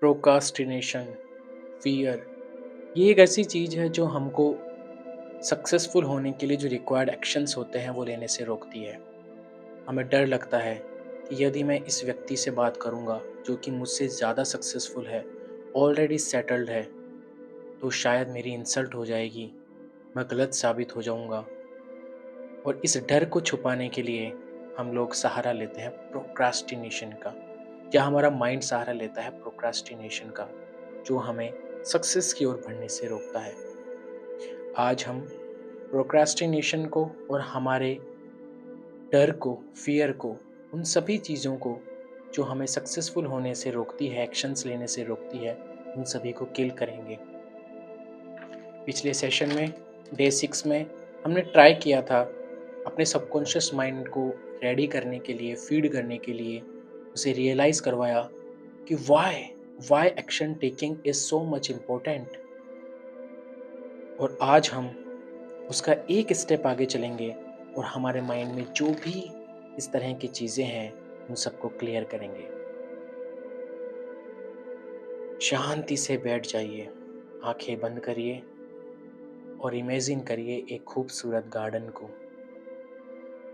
Procrastination, fear, ये एक ऐसी चीज़ है जो हमको सक्सेसफुल होने के लिए जो रिक्वायर्ड एक्शंस होते हैं वो लेने से रोकती है। हमें डर लगता है कि यदि मैं इस व्यक्ति से बात करूँगा जो कि मुझसे ज़्यादा सक्सेसफुल है, ऑलरेडी सेटल्ड है, तो शायद मेरी इंसल्ट हो जाएगी, मैं गलत साबित हो जाऊँगा। और इस डर को छुपाने के लिए हम लोग सहारा लेते हैं प्रोक्रास्टिनेशन का, या हमारा माइंड सहारा लेता है प्रोक्रास्टिनेशन का, जो हमें सक्सेस की ओर बढ़ने से रोकता है। आज हम प्रोक्रास्टिनेशन को और हमारे डर को, फ़ियर को, उन सभी चीज़ों को जो हमें सक्सेसफुल होने से रोकती है, एक्शंस लेने से रोकती है, उन सभी को किल करेंगे। पिछले सेशन में डे 6 में हमने ट्राई किया था अपने सबकॉन्शियस माइंड को रेडी करने के लिए, फीड करने के लिए, उसे रियलाइज़ करवाया कि why action taking is so much important. और आज हम उसका एक स्टेप आगे चलेंगे और हमारे माइंड में जो भी इस तरह की चीज़ें हैं, उन सबको क्लियर करेंगे। शांति से बैठ जाइए, आँखें बंद करिए और इमेजिन करिए एक खूबसूरत गार्डन को,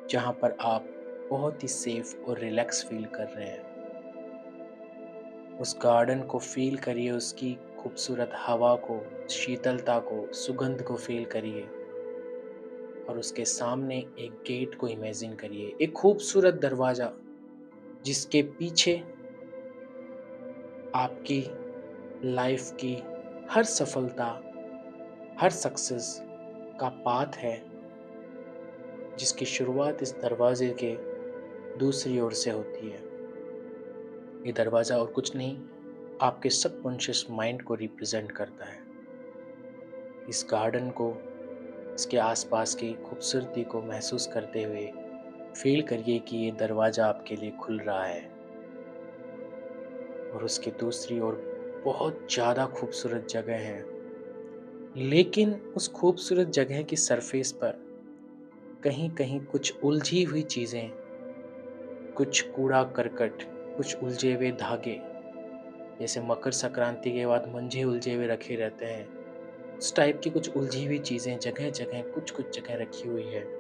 जहाँ पर आप बहुत ही सेफ और रिलैक्स फील कर रहे हैं। उस गार्डन को फील करिए, उसकी खूबसूरत हवा को, शीतलता को, सुगंध को फील करिए और उसके सामने एक गेट को इमेजिन करिए, एक खूबसूरत दरवाज़ा जिसके पीछे आपकी लाइफ की हर सफलता, हर सक्सेस का पाथ है, जिसकी शुरुआत इस दरवाजे के दूसरी ओर से होती है। ये दरवाज़ा और कुछ नहीं, आपके सबकॉन्शियस माइंड को रिप्रेजेंट करता है। इस गार्डन को, इसके आसपास की खूबसूरती को महसूस करते हुए फील करिए कि ये दरवाज़ा आपके लिए खुल रहा है और उसकी दूसरी ओर बहुत ज़्यादा खूबसूरत जगह है। लेकिन उस खूबसूरत जगह की सरफेस पर कहीं-कहीं कुछ उलझी हुई चीज़ें, कुछ कूड़ा-करकट, कुछ उलझे हुए धागे, जैसे मकर संक्रांति के बाद मंझे उलझे हुए रखे रहते हैं, उस टाइप की कुछ उलझी हुई चीज़ें जगह-जगह, कुछ-कुछ जगह रखी हुई है।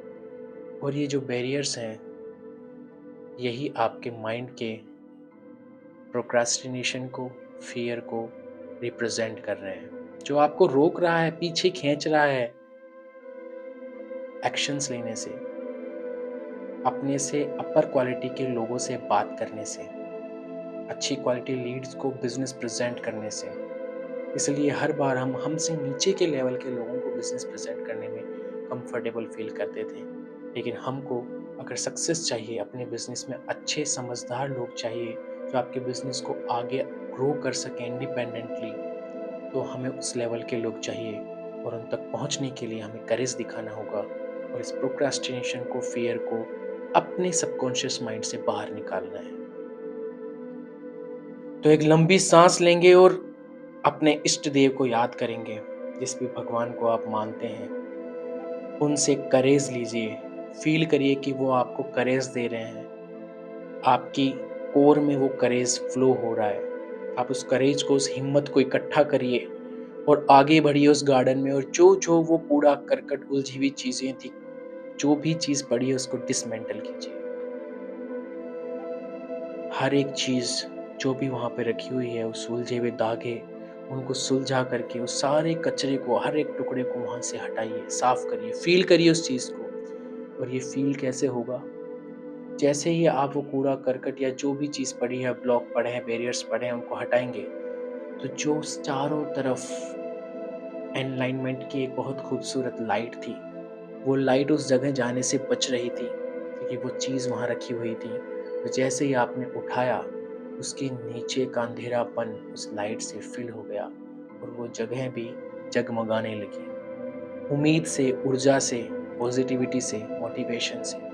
और ये जो बैरियर्स हैं, यही आपके माइंड के प्रोक्रास्टिनेशन को, फ़ियर को रिप्रेजेंट कर रहे हैं, जो आपको रोक रहा है, पीछे खींच रहा है एक्शंस लेने से, अपने से अपर क्वालिटी के लोगों से बात करने से, अच्छी क्वालिटी लीड्स को बिज़नेस प्रेज़ेंट करने से। इसलिए हर बार हम हमसे नीचे के लेवल के लोगों को बिज़नेस प्रेज़ेंट करने में कंफर्टेबल फ़ील करते थे। लेकिन हमको अगर सक्सेस चाहिए, अपने बिज़नेस में अच्छे समझदार लोग चाहिए, जो आपके बिज़नेस को आगे ग्रो कर सकें इंडिपेंडेंटली, तो हमें उस लेवल के लोग चाहिए और उन तक पहुंचने के लिए हमें करेज दिखाना होगा और इस प्रोक्रास्टिनेशन को, फ़ियर को अपने सबकॉन्शियस माइंड से बाहर निकालना है। तो एक लंबी सांस लेंगे और अपने इष्ट देव को याद करेंगे, जिस भी भगवान को आप मानते हैं। उनसे करेज लीजिए, फ़ील करिए कि वो आपको करेज दे रहे हैं। आपकी कोर में वो करेज फ्लो हो रहा है। आप उस करेज को, उस हिम्मत को इकट्ठा करिए और आगे बढ़िए उस गार्डन में, और जो-जो वो कूड़ा-करकट, उलझी हुई चीज़ें थी, जो भी चीज़ पड़ी है उसको डिसमेंटल कीजिए। हर एक चीज़ जो भी वहाँ पे रखी हुई है, उस उलझे हुए धागे, उनको सुलझा करके उस सारे कचरे को, हर एक टुकड़े को वहाँ से हटाइए, साफ़ करिए, फ़ील करिए उस चीज़ को। और ये फ़ील कैसे होगा? जैसे ही आप वो कूड़ा-करकट या जो भी चीज़ पड़ी है, ब्लॉक पड़े हैं, बैरियर्स पड़े हैं, उनको हटाएँगे, तो जो चारों तरफ एनलाइनमेंट की एक बहुत खूबसूरत लाइट थी, वो लाइट उस जगह जाने से बच रही थी, क्योंकि वो चीज़ वहाँ रखी हुई थी। तो जैसे ही आपने उठाया, उसके नीचे का अंधेरापन उस लाइट से फ़िल हो गया और वो जगह भी जगमगाने लगी। उम्मीद से, ऊर्जा से, पॉज़िटिविटी से, मोटिवेशन से।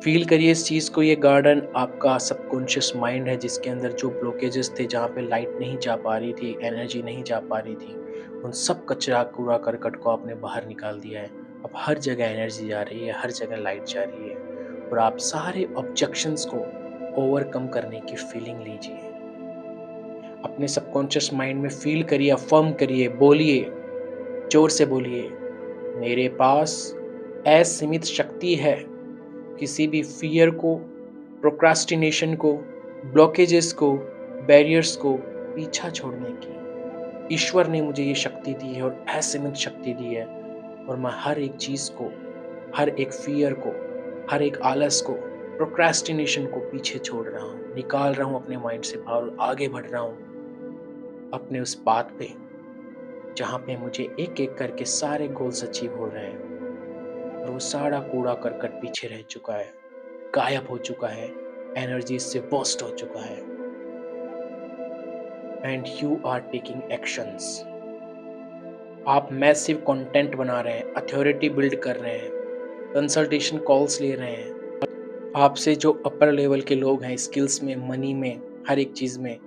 फ़ील करिए इस चीज़ को, ये गार्डन आपका सबकॉन्शियस माइंड है, जिसके अंदर जो ब्लॉकेजेस थे, जहाँ पे लाइट नहीं जा पा रही थी, एनर्जी नहीं जा पा रही थी, उन सब कचरा, कूड़ा-करकट को आपने बाहर निकाल दिया है। अब हर जगह एनर्जी जा रही है, हर जगह लाइट जा रही है और आप सारे ऑब्जेक्शंस को ओवरकम करने की फीलिंग लीजिए। अपने सबकॉन्शियस माइंड में फ़ील करिए, अफ़र्म करिए, बोलिए, ज़ोर से बोलिए, मेरे पास असीमित शक्ति है किसी भी फ़ियर को, प्रोक्रास्टिनेशन को, ब्लॉकेजेस को, बैरियर्स को पीछा छोड़ने की। ईश्वर ने मुझे ये शक्ति दी है और असीमित शक्ति दी है और मैं हर एक चीज़ को, हर एक फ़ियर को, हर एक आलस को, प्रोक्रास्टिनेशन को पीछे छोड़ रहा हूँ, निकाल रहा हूँ अपने माइंड से बाहर और आगे बढ़ रहा हूँ अपने उस पाथ पे, जहाँ पे मुझे एक-एक करके सारे गोल्स अचीव हो रहे हैं और वो सारा कूड़ा-करकट पीछे रह चुका है, गायब हो चुका है, एनर्जी इससे बर्स्ट हो चुका है and you are taking actions. आप मैसिव कंटेंट बना रहे हैं, अथॉरिटी बिल्ड कर रहे हैं, कंसल्टेशन कॉल्स ले रहे हैं। आपसे जो अपर लेवल के लोग हैं स्किल्स में, मनी में, हर एक चीज़ में,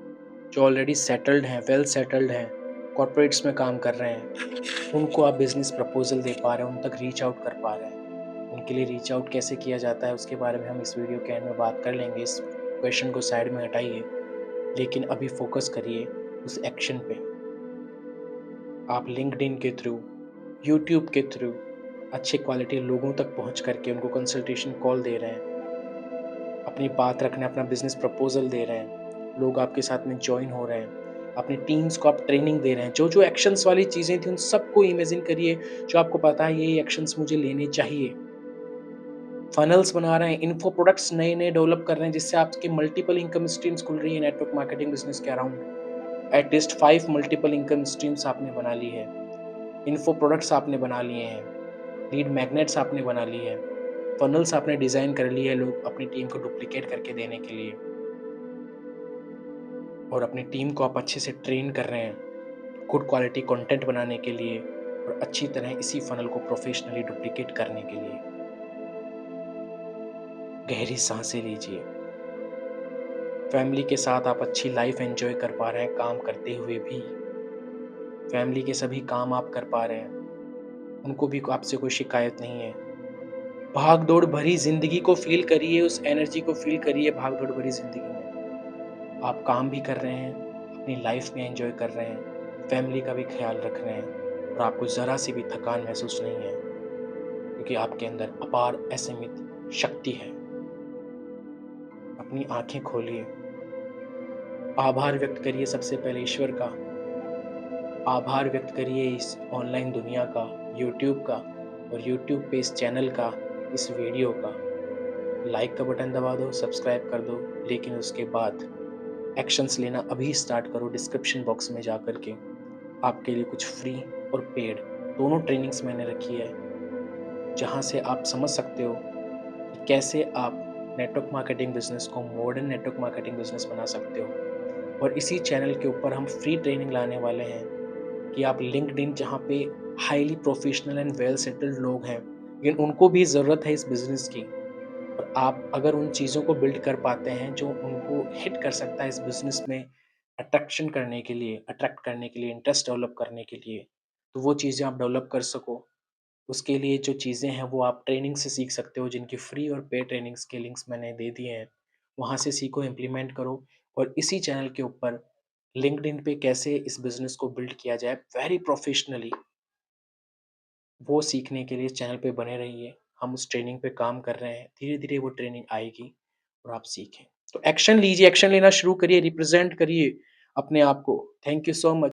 जो ऑलरेडी सेटल्ड हैं, वेल सेटल्ड हैं, कॉर्पोरेट्स में काम कर रहे हैं, उनको आप बिज़नेस प्रपोज़ल दे पा रहे हैं, उन तक रीच आउट कर पा रहे हैं। उनके लिए रीच आउट कैसे किया जाता है उसके बारे में हम इस वीडियो के एंड में बात कर लेंगे। इस क्वेश्चन को साइड में हटाइए, लेकिन अभी फ़ोकस करिए उस एक्शन पे। आप लिंक्डइन के थ्रू, यूट्यूब के थ्रू अच्छे क्वालिटी लोगों तक पहुँच करके उनको कंसल्टेशन कॉल दे रहे हैं, अपनी बात रखने, अपना बिज़नेस प्रपोज़ल दे रहे हैं, लोग आपके साथ में जॉइन हो रहे हैं, अपनी टीम्स को आप ट्रेनिंग दे रहे हैं। जो-जो एक्शंस वाली चीज़ें थी उन सबको इमेजिन करिए, जो आपको पता है ये एक्शंस मुझे लेने चाहिए। फनल्स बना रहे हैं, इन्फो प्रोडक्ट्स नए-नए डेवलप कर रहे हैं जिससे आपके मल्टीपल इनकम स्ट्रीम्स खुल रही है नेटवर्क मार्केटिंग बिज़नेस के around. At least 5 multiple income streams आपने बना ली है। इन्फो प्रोडक्ट्स आपने बना लिए हैं, लीड मैग्नेट्स आपने बना ली है, फनल्स आपने डिज़ाइन कर ली है लोग अपनी टीम को डुप्लिकेट करके देने के लिए और अपनी टीम को आप अच्छे से ट्रेन कर रहे हैं, गुड क्वालिटी कंटेंट बनाने के लिए और अच्छी तरह इसी फनल को प्रोफेशनली डुप्लिकेट करने के लिए। गहरी साँसें लीजिए। फैमिली के साथ आप अच्छी लाइफ़ एन्जॉय कर पा रहे हैं काम करते हुए भी। फैमिली के सभी काम आप कर पा रहे हैं, उनको भी आपसे कोई शिकायत नहीं है। भाग-दौड़ भरी ज़िंदगी को फ़ील करिए, उस एनर्जी को फ़ील करिए भाग-दौड़ भरी ज़िंदगी में। आप काम भी कर रहे हैं, अपनी लाइफ़ में एन्जॉय कर रहे हैं, फैमिली का भी ख़्याल रख रहे हैं और आपको ज़रा-सी भी थकान महसूस नहीं है, क्योंकि आपके अंदर अपार असीमित शक्ति है। अपनी आँखें खोलिए, आभार व्यक्त करिए सबसे पहले ईश्वर का, आभार व्यक्त करिए इस ऑनलाइन दुनिया का, यूट्यूब का और यूट्यूब पे इस चैनल का, इस वीडियो का। लाइक का बटन दबा दो, सब्सक्राइब कर दो, लेकिन उसके बाद एक्शंस लेना अभी स्टार्ट करो डिस्क्रिप्शन बॉक्स में जा कर के। आपके लिए कुछ फ्री और पेड दोनों ट्रेनिंग्स मैंने रखी है, जहाँ से आप समझ सकते हो कि कैसे आप नेटवर्क मार्केटिंग बिज़नेस को मॉडर्न नेटवर्क मार्केटिंग बिज़नेस बना सकते हो। और इसी चैनल के ऊपर हम फ्री ट्रेनिंग लाने वाले हैं कि आप लिंक्डइन जहाँ पे highly professional and well settled लोग हैं, लेकिन उनको भी ज़रूरत है इस बिज़नेस की और आप अगर उन चीज़ों को बिल्ड कर पाते हैं जो उनको हिट कर सकता है इस बिज़नेस में अट्रैक्ट करने के लिए, इंटरेस्ट डेवलप करने के लिए, तो वो चीज़ें आप डेवलप कर सको। उसके लिए जो चीज़ें हैं वो आप ट्रेनिंग से सीख सकते हो, जिनकी फ्री और पेड ट्रेनिंग्स के लिंक्स मैंने दे दिए हैं। वहाँ से सीखो, इम्प्लीमेंट करो और इसी चैनल के ऊपर लिंक्डइन पे कैसे इस बिज़नेस को बिल्ड किया जाए वेरी प्रोफेशनली, वो सीखने के लिए इस चैनल पे बने रहिए। हम उस ट्रेनिंग पे काम कर रहे हैं, धीरे-धीरे वो ट्रेनिंग आएगी और आप सीखें। तो एक्शन लीजिए, एक्शन लेना शुरू करिए, रिप्रेज़ेंट करिए अपने आप को। Thank you so much.